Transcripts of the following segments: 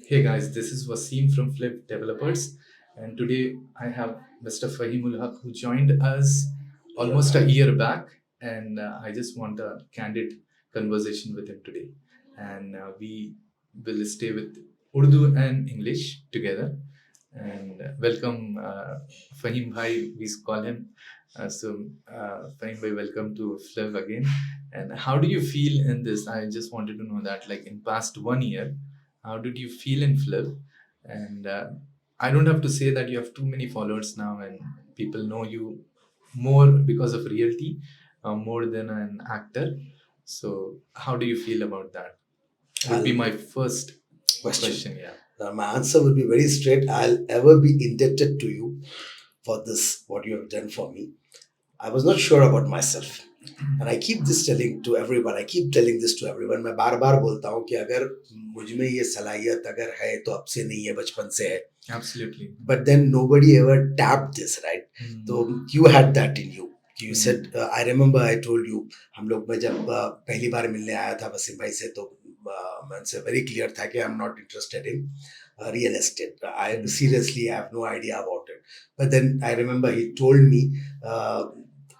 Hey guys, this is Vaseem from Flivv Developers, and today I have Mr. Faheem Ul Haq who joined us almost a year back, and I just want a candid conversation with him today. And we will stay with Urdu and English together. And welcome, Faheem Bhai, we call him. Faheem Bhai, welcome to Flivv again. And how do you feel in this? I just wanted to know that, like in past 1 year, how did you feel in Flip? And I don't have to say that you have too many followers now, and people know you more because of reality, more than an actor. So, how do you feel about that? Would be I'll my first question. question. Yeah. My answer will be very straight. I'll ever be indebted to you for this, what you have done for me. I was not sure about myself. And I keep this telling to everyone. I keep telling this to everyone. मैं बार बार बोलता हूँ कि अगर मुझ में ये सलाहियत अगर है तो अब से नहीं है बचपन से है. Absolutely. But then nobody ever tapped this, right? So you had that in you. You said, I remember I told you, हम लोग मैं जब पहली बार मिलने आया था वसीम भाई से तो मैं उनसे very clear था कि I'm not interested in real estate. I seriously have no idea about it. But then I remember he told me,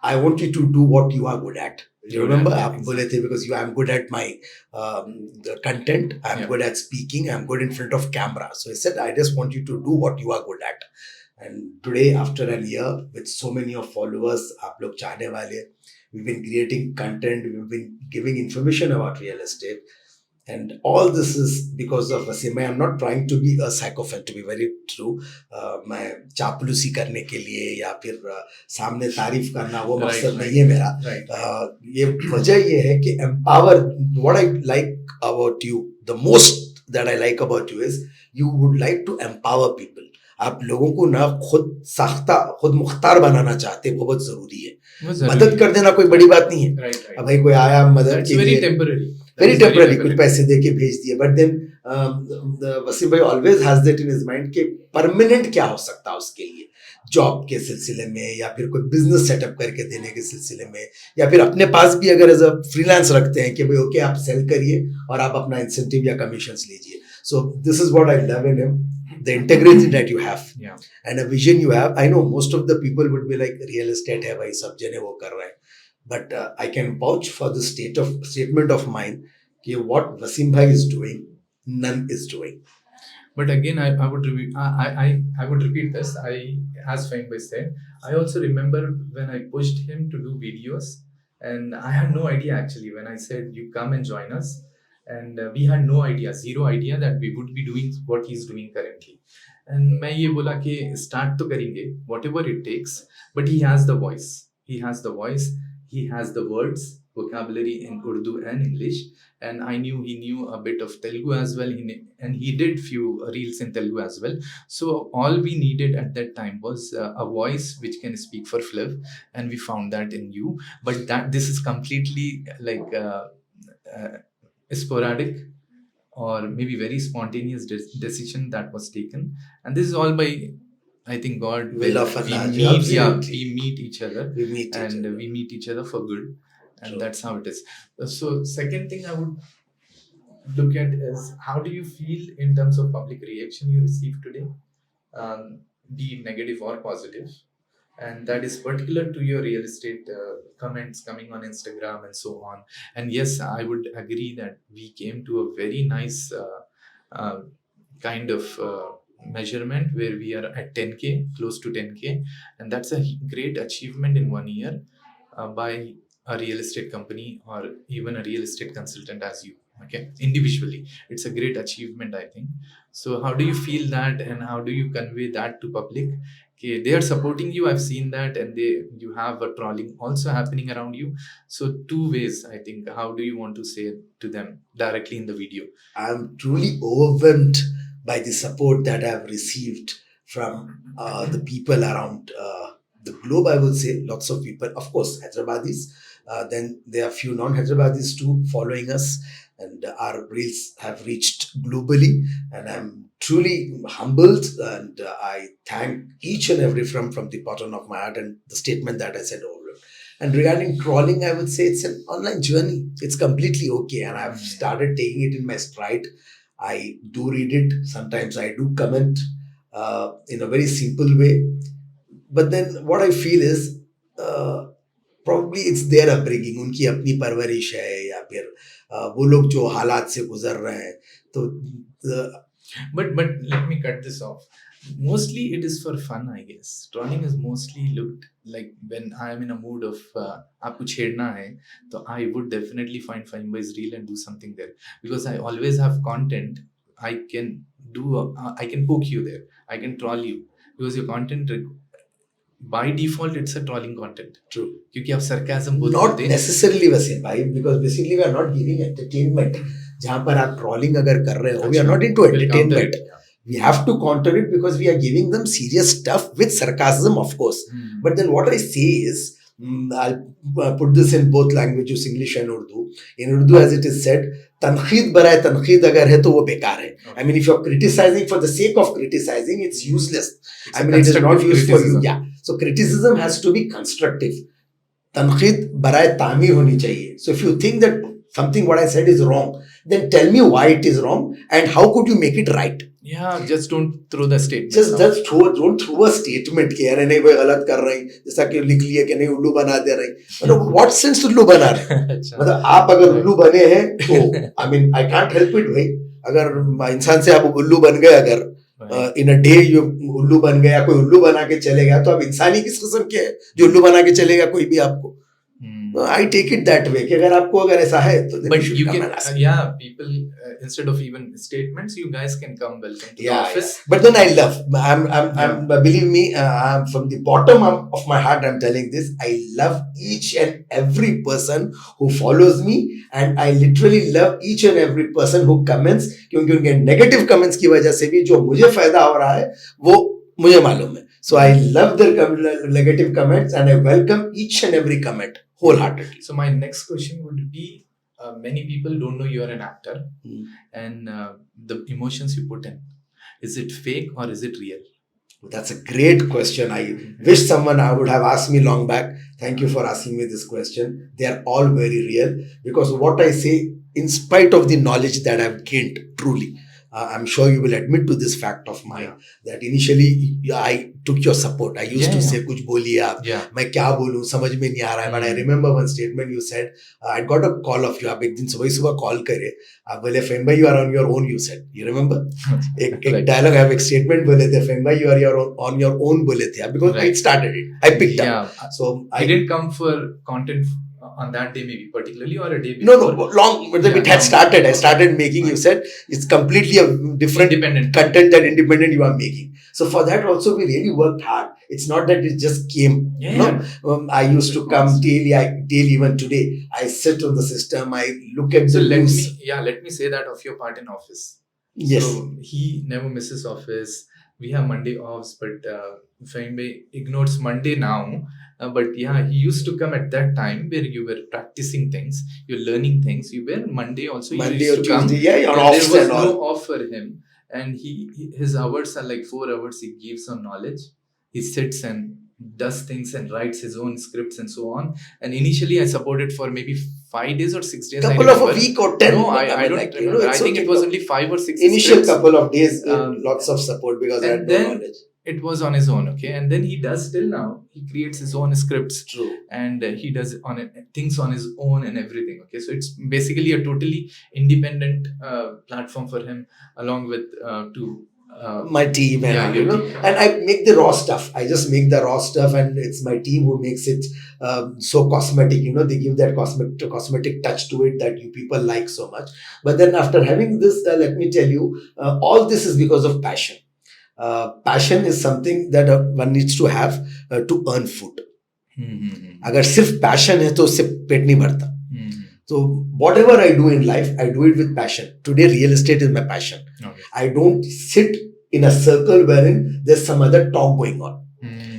I want you to do what you are good at. You remember? Yeah, आप बोले थे because I'm good at my the content. I'm Yeah. good at speaking. I'm good in front of camera. So he said, I just want you to do what you are good at. And today, after a year, with so many of followers, आप लोग चाहने वाले, we've been creating content. We've been giving information about real estate. And all this is because of Vaseem. I'm not trying to be a sycophant, to be very true. मैं चापलूसी करने के लिए या फिर सामने तारीफ करना वो मकसद नहीं है मेरा. ये वजह ये है कि empower. What I like about you, the most that I like about you is you would like to empower people. आप लोगों को ना खुद मुख्तार बनाना चाहते हैं, वो बहुत जरूरी है. मदद कर देना कोई बड़ी बात नहीं है. अब भाई कोई आया मदद के लिए very temporary कुछ पैसे दे के भेज दिए. बट देन वसीम भाई always has that in his mind कि परमानेंट क्या हो सकता है उसके लिए, जॉब के सिलसिले में या फिर कोई बिजनेस सेटअप करके देने के सिलसिले में, या फिर अपने पास भी अगर एज अ फ्रीलांस रखते हैं कि भाई ओके आप सेल करिए और आप अपना इंसेंटिव या कमीशंस लीजिए. So this is what I love in him, the integrity that you have. Yeah. And a vision you have. I know most of the people would be like real estate है भाई सब जने वो कर रहे हैं. But I can vouch for the statement of mine कि what Vaseem bhai is doing, none is doing. But again, I would I would repeat this. As Fahim Bhai said, I also remember when I pushed him to do videos, and I had no idea actually when I said you come and join us, and we had no idea, zero idea that we would be doing what he's doing currently. And मैं ये बोला कि start तो करेंगे whatever it takes, but he has the voice. He has the voice. He has the words, vocabulary in Urdu and English, and I knew he knew a bit of Telugu as well. And he did few reels in Telugu as well. So all we needed at that time was a voice which can speak for Flivv, and we found that in you. But that this is completely like uh, sporadic or maybe very spontaneous decision that was taken, and this is all by I think God Will of Allah. we meet, yeah, Absolutely. we meet each other, We meet each and other. we meet each other for good, and True. that's how it is. So second thing I would look at is how do you feel in terms of public reaction you received today, be it negative or positive, and that is particular to your real estate comments coming on Instagram and so on. And yes, I would agree that we came to a very nice uh, kind of measurement where we are at 10k, close to 10k, and that's a great achievement in 1 year by a real estate company or even a real estate consultant as you. Okay, individually it's a great achievement, I think. So how do you feel that, and how do you convey that to public? Okay, they are supporting you, I've seen that, and you have a trolling also happening around you. So two ways, I think. How do you want to say it to them directly in the video? I'm truly overwhelmed by the support that I've received from the people around the globe. I would say lots of people, of course, Hyderabadis. Then there are few non-Hyderabadis too following us, and our reels have reached globally. And I'm truly humbled, and I thank each and every from the bottom of my heart. And the statement that I said over. And regarding trolling, I would say it's an online journey. It's completely okay, and I've started taking it in my stride. I do read it. Sometimes I do comment in a very simple way. But then what I feel is uh, probably it's their upbringing, उनकी अपनी परवरिश है या फिर वो लोग जो हालात से गुजर रहे हैं तो But let me cut this off. Mostly it is for fun, I guess. Trolling is mostly looked like when I am in a mood of आपको छेड़ना है, तो I would definitely find Fahim Bhai's reel and do something there, because I always have content. I can I can poke you there. I can troll you because your content by default it's a trolling content. True. क्योंकि आप sarcasm बोल not देते हैं. necessarily Vaseem bhai, because basically we are not giving entertainment. जहाँ पर आप trawling अगर कर रहे हो, we are not into We'll counter entertainment. it, yeah. We have to counter it because we are giving them serious stuff with sarcasm, of course. But then what I say is, I'll put this in both languages, English and Urdu. In Urdu, as it is said, तनखीद बराए तनखीद अगर है तो वो बेकार है. I mean, if you're criticizing for the sake of criticizing, it's useless. It's I mean, it is not constructive used for you. criticism. Yeah. So criticism has to be constructive. तनखीद बराए तामीर होनी चाहिए. So if you think that something what I said is wrong, then tell me why it is wrong and how could you make it right. Yeah, just don't throw the statement. Just don't throw a statement कि यार नहीं भाई गलत कर रही, जैसा कि लिख लिया कि नहीं उल्लू बना दे रही. मतलब what sense उल्लू बना रहे? मतलब आप अगर उल्लू बने हैं तो I mean I can't help it भाई. अगर इंसान से आप उल्लू बन गए, अगर इन अ डे यू उल्लू बन गया, कोई उल्लू बना के चले गया, तो आप इंसानी किस किस्म के हैं जो उल्लू बना के चलेगा कोई भी आपको. I take it that way कि अगर आपको अगर ऐसा है तो but you can yeah, people instead of even statements, you guys can come welcome to the office. But then I love, I'm believe me, I'm from the bottom of my heart I'm telling this, I love each and every person who follows me, and I literally love each and every person who comments, क्योंकि उनके negative comments की वजह से भी जो मुझे फायदा हो रहा है वो मुझे मालूम है. So I love their negative comments and I welcome each and every comment wholeheartedly. So my next question would be, many people don't know you are an actor, and the emotions you put in, is it fake or is it real? That's a great question. I wish someone I would have asked me long back. Thank you for asking me this question. They are all very real, because what I say, in spite of the knowledge that I've gained, truly, I'm sure you will admit to this fact of mine, that initially I took your support. I used to say कुछ बोलिए आप, मैं क्या बोलूं समझ में नहीं आ रहा है. But I remember one statement you said, I got a call of you. आप एक दिन सुबह कॉल करे, आप बोले फहीम भाई you are on your own, you said. You remember? एक डायलॉग आप एक स्टेटमेंट बोले थे, फहीम भाई you are on your own बोले थे, because I started it. I picked up. So I didn't come for content on that day, maybe particularly, or a day before. No, long. It had started. I started making. You said it's completely a different independent content that independent you are making. So for that also we really worked hard. It's not that it just came. I used to come daily. Daily, even today, I sit on the system. I look at the news. Let me say that of your part in office. Yes. So he never misses office. We have Monday offs, but Fahim Bhai ignores Monday now. But yeah, he used to come at that time where you were practicing things, you're learning things. You were Monday also. Monday or Tuesday, there was no off for him, and his hours are like 4 hours. He gives on knowledge. He sits and does things and writes his own scripts and so on. And initially, I supported for maybe 5 days or 6 days. Couple of a week or 10. No, I don't like, remember. I think it was only 5 or 6 initial scripts. Couple of days, lots of support because I had no knowledge. It was on his own, okay, and then he does till now. He creates his own scripts. True. And he does things on his own and everything. Okay, so it's basically a totally independent platform for him, along with my team and and I make the raw stuff. I just make the raw stuff, and it's my team who makes it so cosmetic. They give that cosmetic touch to it that you people like so much. But then after having this, let me tell you, all this is because of passion. Passion is something that one needs to have to earn food. अगर सिर्फ passion है तो उससे पेट नहीं भरता. So whatever I do in life, I do it with passion. Today, real estate is my passion. I don't sit in a circle wherein there's some other talk going on.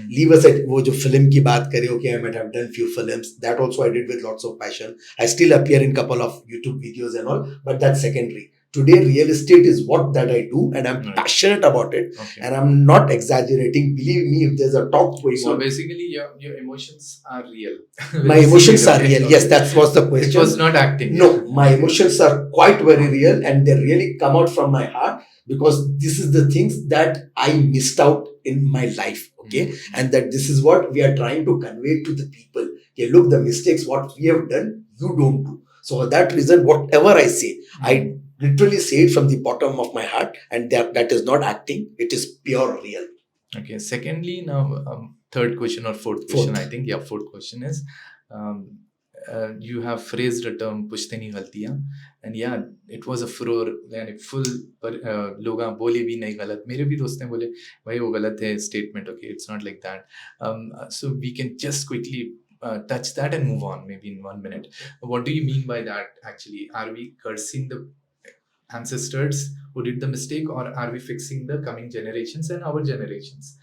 Leave aside वो जो film की बात करें, okay, I might have done few films. That also I did with lots of passion. I still appear in couple of YouTube videos and all, but that's secondary. Today, real estate is what that I do, and I'm Right. passionate about it, Okay. and I'm not exaggerating. Believe me, if there's a talk going So on, basically, your emotions are real. my When you see emotions it, are okay? real. Okay. Yes, that was the It question. was not acting. No, my emotions are quite very real, and they really come out from my heart, because this is the things that I missed out in my life. Okay, and that this is what we are trying to convey to the people. Okay, look, the mistakes what we have done, you don't do. So for that reason, whatever I say, I literally say it from the bottom of my heart, and that is not acting, it is pure real. Okay. Secondly, now third question or fourth question, I think. Yeah, fourth question is, um, you have phrased a term Pushtaini Ghaltiyan, and yeah, it was a furor, यानी full पर लोग बोले भी नहीं गलत, मेरे भी दोस्त ने बोले भाई वो गलत है statement. Okay, it's not like that. So we can just quickly touch that and move on, maybe in 1 minute. What do you mean by that? Actually, are we cursing the ancestors who did the mistake, or are we fixing the coming generations and our generations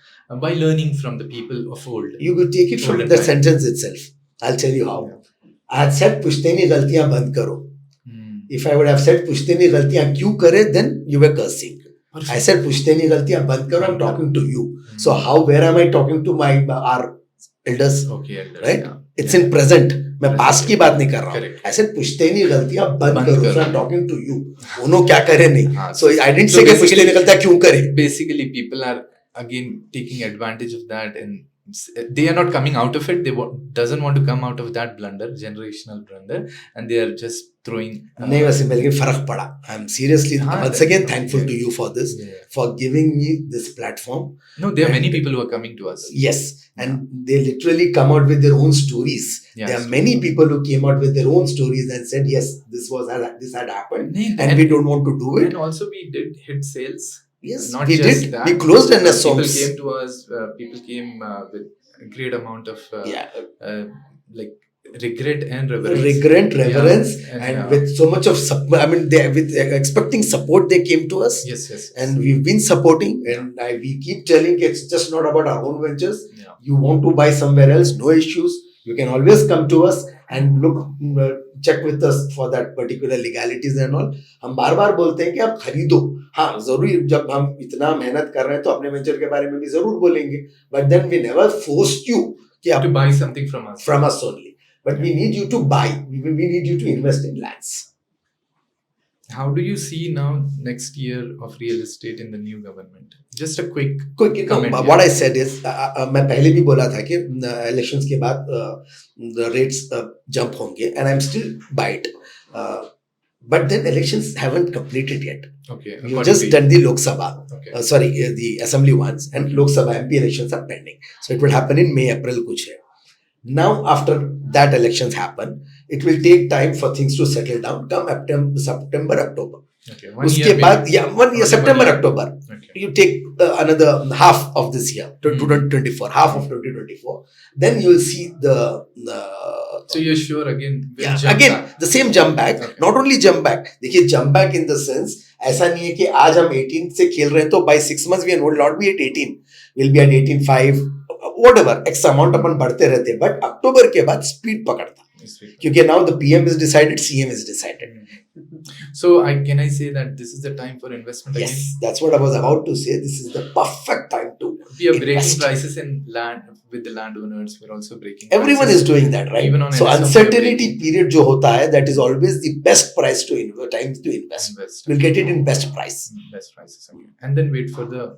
by learning from the people of old? You could take it from Olden the time. sentence itself. I'll tell you how. I had said Pushteni Ghaltiyan band karo. If I would have said Pushteni Ghaltiyan kyun kare, then you were cursing. I said Pushteni Ghaltiyan band karo, I'm talking to you. So where am I talking to our elders? Okay, elders, right? yeah. It's in present. मैं Present, past की बात नहीं कर रहा हूँ. Correct. I said पुश्तैनी गलतियां बंद बंद करो. करो. So I'm talking to you. उन्हों क्या करे नहीं. हाँ, So I didn't so say कि basically- पुश्तैनी गलतियां क्यों करे. Basically, people are again taking advantage of that, and they are not coming out of it. They doesn't want to come out of that blunder, generational blunder, and they are just throwing. नहीं वैसे बल्कि फर्क पड़ा. I'm seriously हाँ, once again okay. thankful to you for this, for giving me this platform. No, there are And- many people who are coming to us. Yes, and they literally come out with their own stories. Yeah, There are stories. many people who came out with their own stories and said, yes, this had happened, Nee, and we don't want to do it. And also, we did hit sales. Yes, Not we just did. that. We closed an People assaults. came to us. People came with a great amount of like regret and reverence. And with so much of I mean, they with expecting support, they came to us. Yes. And we've been supporting, and we keep telling it's just not about our own ventures. Yeah. You want to buy somewhere else, no issues. You can always come to us and look, check with us for that particular legalities and all. हम बार बार बोलते हैं कि आप खरीदो. हाँ जरूरी, जब हम इतना मेहनत कर रहे हैं तो अपने वेंचर के बारे में भी जरूर बोलेंगे. But then we never forced you कि आप to buy something from us. only. But we need you to buy. We need you to invest in lands. How do you see now next year of real estate in the new government? Just a quick comment. What I said is, मैं पहले भी बोला था कि elections के बाद the rates jump होंगे, and I'm still by it. But then elections haven't completed yet. Okay. You've just done the Lok Sabha. Okay. The assembly ones, and Lok Sabha MP elections are pending. So it will happen in May, April कुछ है. Now after that elections happen, it will take time for things to settle down. Come September, October. Okay. उसके बाद 1 year, September, October. Okay. You take another half of this year, 2024, half of 2024. Then you will see the. So you're sure again? The same jump back. Okay. Not only jump back. देखिए jump back in the sense ऐसा नहीं है कि आज हम 18 से खेल रहे हैं तो by 6 months we will not be at 18. We'll be at 18.5. Whatever X amount अपन बढ़ते रहते हैं. But October के बाद speed पकड़ता. क्योंकि now the PM is decided, CM is decided. So can I say that this is the time for investment again? Yes, that's what I was about to say. This is the perfect time to We are breaking invest. prices in land with the landowners. We're also breaking. Everyone prices. is doing that, right? Even on So NSM, uncertainty period जो होता है, that is always the best price to time to invest. We'll get it in best price. Best prices again, and then wait for the.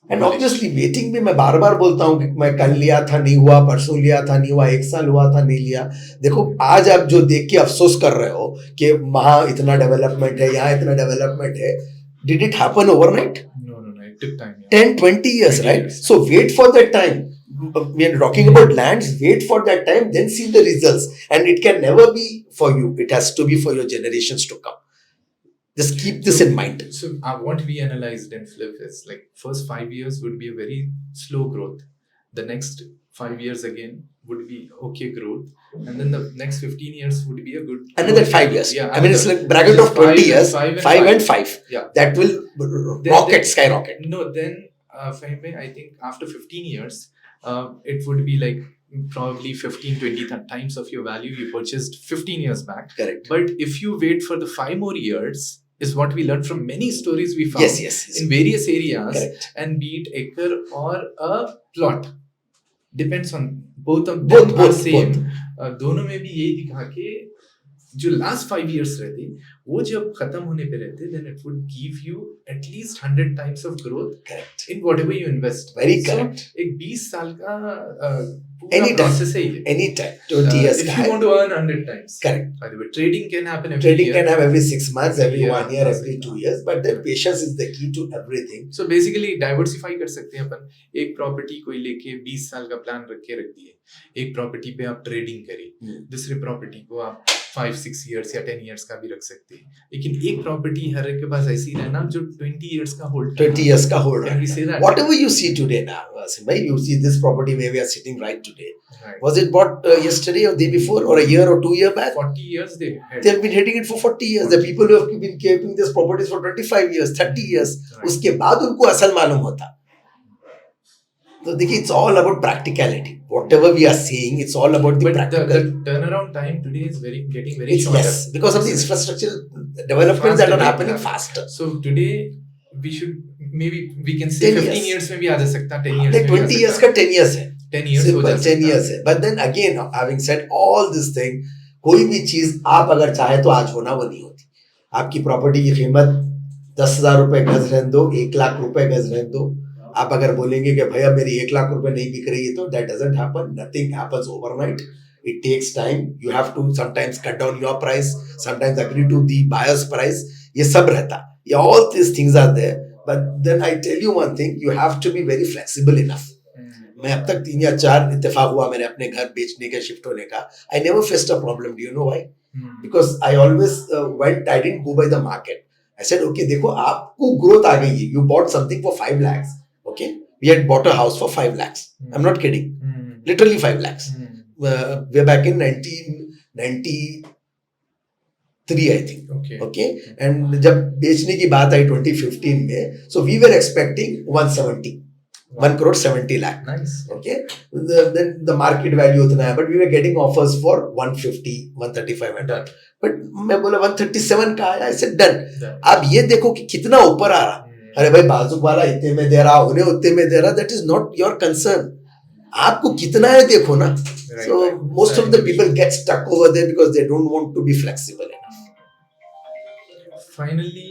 And obviously waiting में मैं बार बार बोलता हूँ कि मैं कल लिया था नहीं हुआ, परसों लिया था नहीं हुआ, 1 साल हुआ था नहीं लिया. देखो आज आप जो देख के अफसोस कर रहे हो कि वहाँ इतना डेवलपमेंट है, यहाँ इतना डेवलपमेंट है. Did it happen overnight? No. It took time. Yeah. 10-20 years, 20 right? years. So wait for that time. We are talking about lands. Wait for that time, then see the results. And it can never be for you. It has to be for your generations to come. Just keep this in mind. So what we analyzed in Flivv is like first 5 years would be a very slow growth. The next 5 years again would be okay growth, and then the next 15 years would be a good. Another 5 years. Yeah, I mean, it's like bracket of 20 years. 5 and 5. Yeah. That will skyrocket. No, then Fahim, I think after 15 years, it would be like probably 15-20 times of your value you purchased 15 years back. Correct. But if you wait for the 5 more years, is what we learned from many stories we found yes. in various areas. Correct. And be it acre or a plot, depends on both of them Both, are both, same. both. दोनों में भी यही दिखा के जो last 5 years रहते वो जब खत्म होने पे रहते then it would give you at least 100 times of growth Correct. in whatever you invest. Very So correct. एक 20 साल का पूरा Anytime. process है ये. Anytime. 20 years. If you want to earn 100 times. Correct. By the way, trading can happen every Trading year. can have every 6 months, every year, 1 year, हाँ, every सही 2 कहा. years. But then patience is the key to everything. So basically diversify कर सकते हैं अपन. एक property कोई लेके 20 साल का प्लान रख दिए. एक प्रॉपर्टी पे आप ट्रेडिंग करिए. दूसरी प्रॉपर्टी को आप 5-6 years या 10 years का भी रख सकते हैं. लेकिन एक प्रॉपर्टी हर एक के पास ऐसी रहना जो 20 years का होल्ड. 20 years का hold. Can we say that? Whatever you see today now, Vaseem, you see this property where we are sitting right today. Right. Was it bought yesterday or day before or a year or 2 year back? 40 years they had. They have been hitting it for 40 years. The people who have been keeping this properties for 25 years, 30 years. Right. उसके बाद उनको असल मालूम होता. So देखिए, it's all about practicality. Whatever we are seeing, it's all about the But practical. the turnaround time today is getting very It's shorter. less because of the infrastructure developments that are happening faster. So today we should maybe we can say 10 15 years में भी आ जा सकता, 10 years Like में भी आ 20 years सकता. का 10 years है. 10 years हो Simple, जा 10 सकता. years है. But then again, having said all this thing, कोई भी चीज आप अगर चाहे तो आज होना वो नहीं होती. आपकी प्रॉपर्टी की कीमत 10,000 रुपए गज रहने दो, 1 लाख रुपए गज रहने दो. आप अगर बोलेंगे कि भैया मेरी 1 लाख रुपए नहीं बिक रही है तो that doesn't happen. Nothing happens overnight. It takes time. You have to sometimes cut down your price, sometimes agree to the buyer's price. ये सब रहता. Yeah, all these things are there. But then I tell you one thing, you have to be very flexible enough. मैं अब तक 3 या 4 इत्तेफाक हुआ मेरे अपने घर बेचने का, शिफ्ट होने का. I never faced a problem. Do you know why? Because I always I didn't go by the market. I said, okay, देखो आपको growth आ गई है. You bought something for 5 lakhs. Okay, we had bought a house for 5 lakhs. I'm not kidding. Literally 5 lakhs. We're back in 1993, I think. Okay. And जब बेचने की बात आई 2015 में, so we were expecting 170. 1 crore 70 lakh. Nice. Okay. Then the market value उतना है, but we were getting offers for 150, 135 and done. But मैं बोला 137 का आया. I said done. अब ये देखो कि कितना ऊपर आ रहा. अरे भाई बाजू वाला इतने में दे रहा, उन्हें उतने में दे रहा. That is not your concern. आपको कितना है देखो ना. So most of the people get stuck over there because they don't want to be flexible enough. Finally,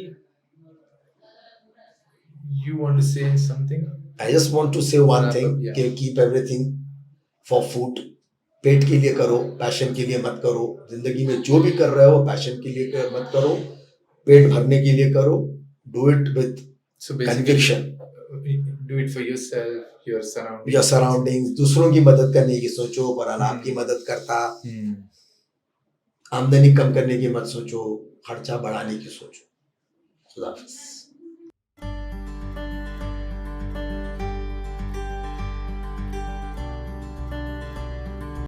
you want to say something? I just want to say one thing. Yeah. कि keep everything for food. पेट के लिए करो, passion के लिए मत करो. जिंदगी में जो भी कर रहे हो पैशन के लिए मत करो, पेट भरने के लिए करो. Do it with conviction. Do it for yourself, your surroundings. Your surroundings. दूसरों की मदद करने की सोचो, कुरान आपकी मदद करता. आमदनी कम करने की मत सोचो, खर्चा बढ़ाने की सोचो. खुदा हाफिज़.